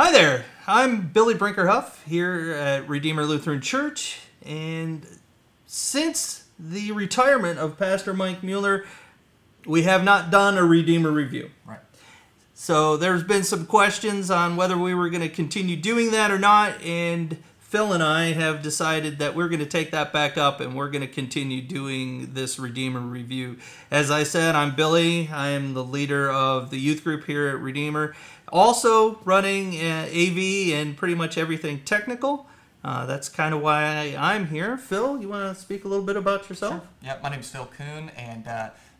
Hi there, I'm Billy Brinkerhuff here at Redeemer Lutheran Church, and since the retirement of Pastor Mike Mueller, we have not done a Redeemer review. Right. So there's been some questions on whether we were going to continue doing that or not, and Phil and I have decided that we're going to take that back up and we're going to continue doing this Redeemer review. As I said, I'm Billy. I am the leader of the youth group here at Redeemer. Also running AV and pretty much everything technical. That's kind of why I'm here. Phil, you want to speak a little bit about yourself? Sure. Yeah, my name's Phil Kuhn, and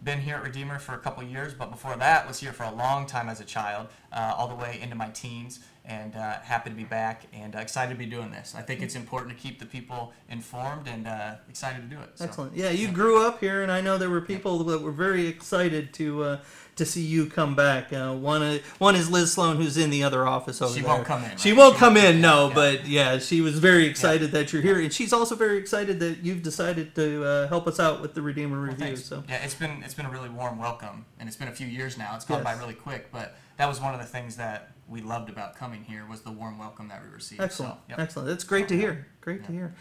been here at Redeemer for a couple of years, but before that was here for a long time as a child, all the way into my teens, and happy to be back and excited to be doing this. I think it's important to keep the people informed and excited to do it. So. Excellent. Yeah, you grew up here, and I know there were people that were very excited to see you come back. One is Liz Sloan, who's in the other office over there. She won't come in. Right? She won't come in, no, but yeah, she was very excited that you're here, and she's also very excited that you've decided to help us out with the Redeemer review. So yeah, it's been a really warm welcome, and it's been a few years now. It's gone by really quick, but that was one of the things that we loved about coming here was the warm welcome that we received. Excellent, so, yep. Excellent. That's great to hear. Great to hear.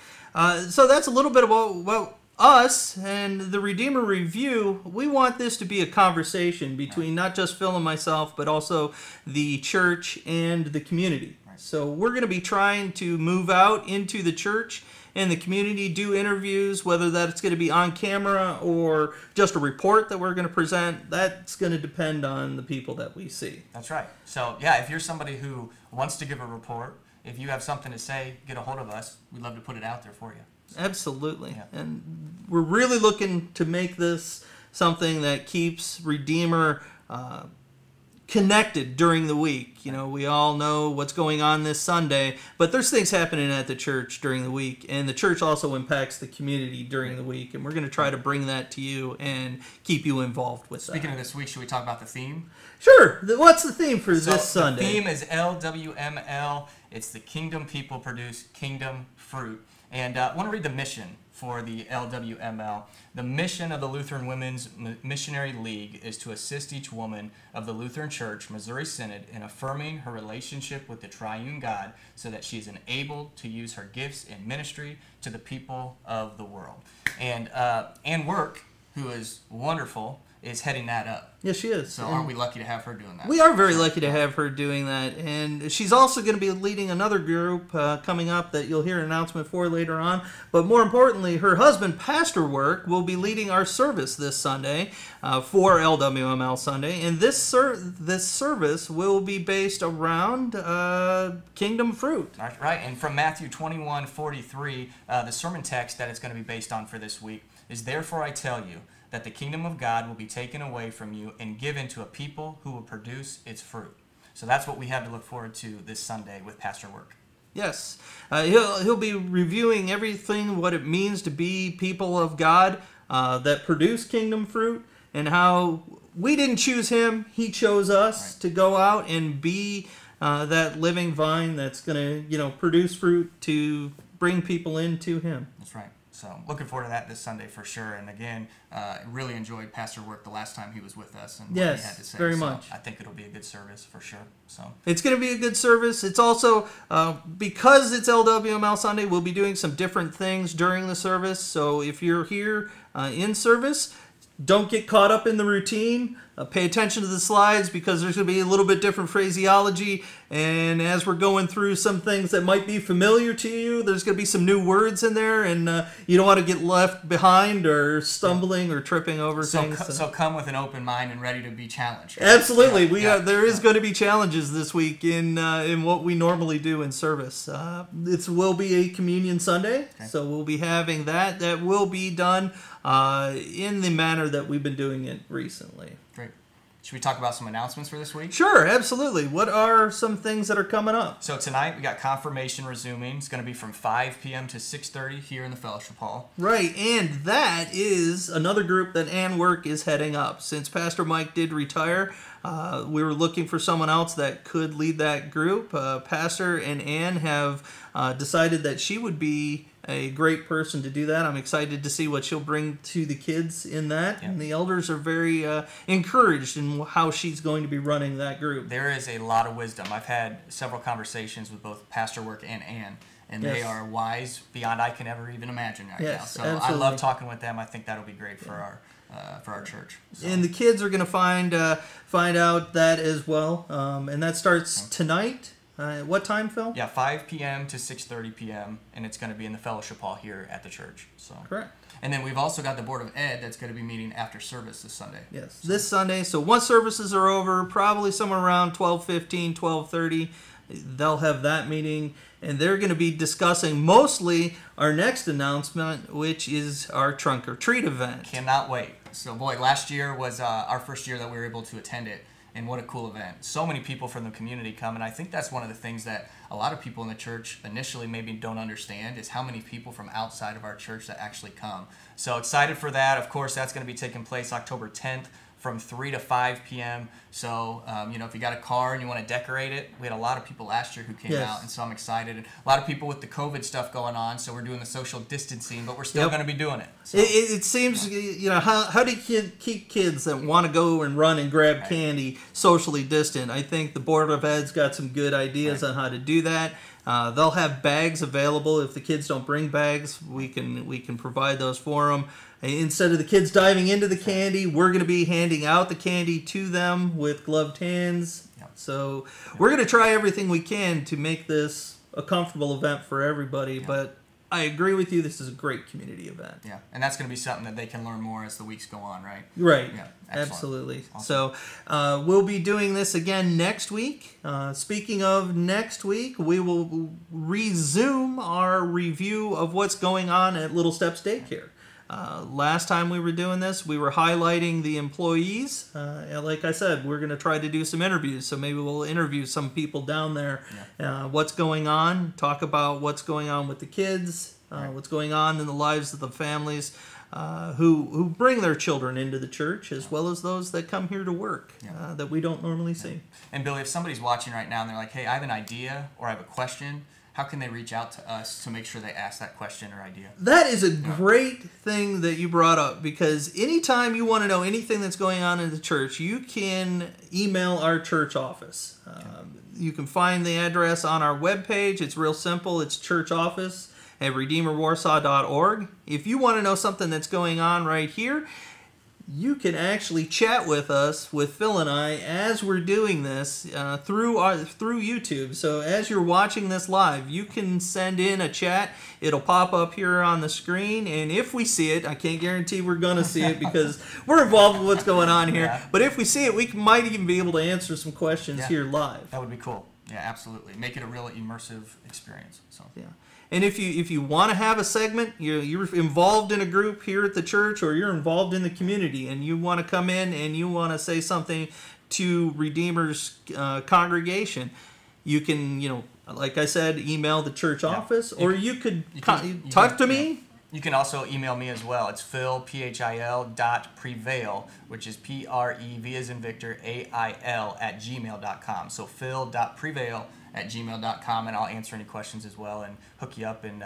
So that's a little bit about us and the Redeemer Review. We want this to be a conversation between not just Phil and myself, but also the church and the community. Right. So we're going to be trying to move out into the church and the community, do interviews, whether that's going to be on camera or just a report that we're going to present. That's going to depend on the people that we see. That's right. So yeah, if you're somebody who wants to give a report, if you have something to say, get a hold of us. We'd love to put it out there for you. Absolutely. Yeah. And we're really looking to make this something that keeps Redeemer connected during the week. You know, we all know what's going on this Sunday, but there's things happening at the church during the week, and the church also impacts the community during the week, and we're going to try to bring that to you and keep you involved with Speaking of this week, should we talk about the theme? Sure. What's the theme for this Sunday? The theme is LWML. It's the Kingdom People Produce Kingdom Fruit. And I want to read the mission for the LWML. The mission of the Lutheran Women's Missionary League is to assist each woman of the Lutheran Church, Missouri Synod, in affirming her relationship with the Triune God so that she is enabled to use her gifts in ministry to the people of the world. And Ann Work, who is wonderful, is heading that up. Yes, she is. So aren't we lucky to have her doing that? We are very lucky to have her doing that. And she's also going to be leading another group coming up that you'll hear an announcement for later on. But more importantly, her husband, Pastor Work, will be leading our service this Sunday for LWML Sunday. And this service will be based around Kingdom Fruit. That's right. And from Matthew 21:43, the sermon text that it's going to be based on for this week is, "Therefore I tell you, that the kingdom of God will be taken away from you and given to a people who will produce its fruit." So that's what we have to look forward to this Sunday with Pastor Work. Yes. He'll be reviewing everything, what it means to be people of God that produce kingdom fruit, and how we didn't choose him, he chose us to go out and be that living vine that's going to, produce fruit to bring people into him. That's right. So looking forward to that this Sunday for sure. And again, really enjoyed Pastor Work the last time he was with us and what he had to say. Very much. I think it'll be a good service for sure. So it's going to be a good service. It's also, because it's LWML Sunday, we'll be doing some different things during the service. So if you're here in service, don't get caught up in the routine. Pay attention to the slides, because there's going to be a little bit different phraseology. And as we're going through some things that might be familiar to you, there's going to be some new words in there, and you don't want to get left behind or stumbling or tripping over things. So come with an open mind and ready to be challenged. Right? Absolutely. There is going to be challenges this week in what we normally do in service. It will be a Communion Sunday, so we'll be having that. That will be done in the manner that we've been doing it recently. Great. Should we talk about some announcements for this week? Sure, absolutely. What are some things that are coming up? So tonight we got confirmation resuming. It's going to be from 5 p.m. to 6:30 here in the fellowship hall. Right, and that is another group that Ann Work is heading up. Since Pastor Mike did retire, we were looking for someone else that could lead that group. Pastor and Ann have decided that she would be a great person to do that. I'm excited to see what she'll bring to the kids in that. Yeah. And the elders are very encouraged in how she's going to be running that group. There is a lot of wisdom. I've had several conversations with both Pastor Work and Ann, and they are wise beyond I can ever even imagine right now. So absolutely. I love talking with them. I think that'll be great for our church. So. And the kids are going to find out that as well. And that starts tonight. What time, Phil? Yeah, 5 p.m. to 6:30 p.m. and it's going to be in the fellowship hall here at the church. So correct. And then we've also got the Board of Ed that's going to be meeting after service this Sunday. Yes, this Sunday. So once services are over, probably somewhere around 12:15, 12:30, they'll have that meeting, and they're going to be discussing mostly our next announcement, which is our Trunk or Treat event. Cannot wait. So, boy, last year was our first year that we were able to attend it, and what a cool event. So many people from the community come, and I think that's one of the things that a lot of people in the church initially maybe don't understand is how many people from outside of our church that actually come. So excited for that. Of course, that's going to be taking place October 10th. From 3 to 5 p.m. So, if you got a car and you want to decorate it, we had a lot of people last year who came out, and so I'm excited. And a lot of people with the COVID stuff going on, so we're doing the social distancing, but we're still going to be doing it. So. It seems, how do you keep kids that want to go and run and grab candy socially distant? I think the Board of Ed's got some good ideas on how to do that. They'll have bags available. If the kids don't bring bags, we can provide those for them. Instead of the kids diving into the candy, we're going to be handing out the candy to them with gloved hands. Yep. So we're going to try everything we can to make this a comfortable event for everybody. Yep. But I agree with you. This is a great community event. Yeah, and that's going to be something that they can learn more as the weeks go on, right? Right. Yeah, absolutely. Awesome. So we'll be doing this again next week. Speaking of next week, we will resume our review of what's going on at Little Steps Daycare. Last time we were doing this, we were highlighting the employees. And like I said, we're going to try to do some interviews. So maybe we'll interview some people down there. What's going on, talk about what's going on with the kids, what's going on in the lives of the families who bring their children into the church, as well as those that come here to work that we don't normally see. And Billy, if somebody's watching right now and they're like, hey, I have an idea or I have a question, how can they reach out to us to make sure they ask that question or idea? That is a great thing that you brought up, because anytime you want to know anything that's going on in the church, you can email our church office. You can find the address on our webpage. It's real simple. It's church office at redeemerwarsaw.org. If you want to know something that's going on right here, you can actually chat with us, with Phil and I, as we're doing this through YouTube. So as you're watching this live, you can send in a chat. It'll pop up here on the screen, and if we see it, I can't guarantee we're going to see it because we're involved with what's going on here, but if we see it, we might even be able to answer some questions here live. That would be cool. Yeah, absolutely. Make it a real immersive experience. So. Yeah. And if you want to have a segment, you're involved in a group here at the church, or you're involved in the community, and you want to come in and you want to say something to Redeemer's congregation, you can, like I said, email the church office, or you could talk to me. You can also email me as well. It's Phil, phil.prevail, which is P-R-E-V as in Victor, A-I-L @gmail.com. So phil.prevail@gmail.com, and I'll answer any questions as well and hook you up. And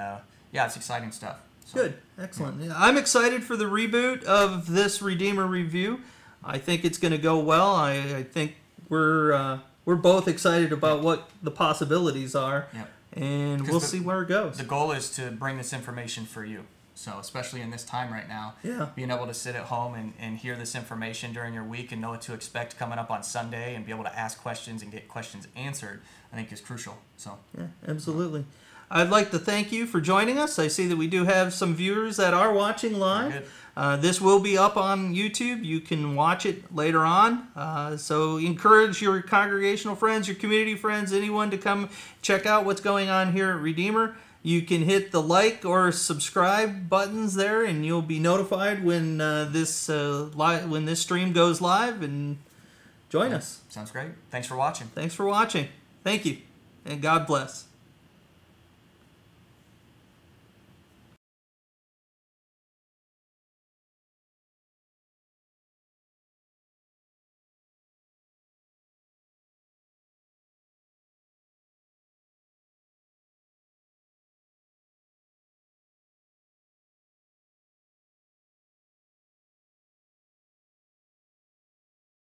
it's exciting stuff. So, good, excellent. Yeah. I'm excited for the reboot of this Redeemer review. I think it's going to go well. I think we're both excited about what the possibilities are. Yep. And we'll see where it goes. The goal is to bring this information for you. So especially in this time right now, being able to sit at home and hear this information during your week and know what to expect coming up on Sunday and be able to ask questions and get questions answered, I think is crucial. So yeah, absolutely. I'd like to thank you for joining us. I see that we do have some viewers that are watching live. This will be up on YouTube. You can watch it later on. So encourage your congregational friends, your community friends, anyone to come check out what's going on here at Redeemer. You can hit the like or subscribe buttons there, and you'll be notified when this stream goes live. And join us. Sounds great. Thanks for watching. Thanks for watching. Thank you, and God bless.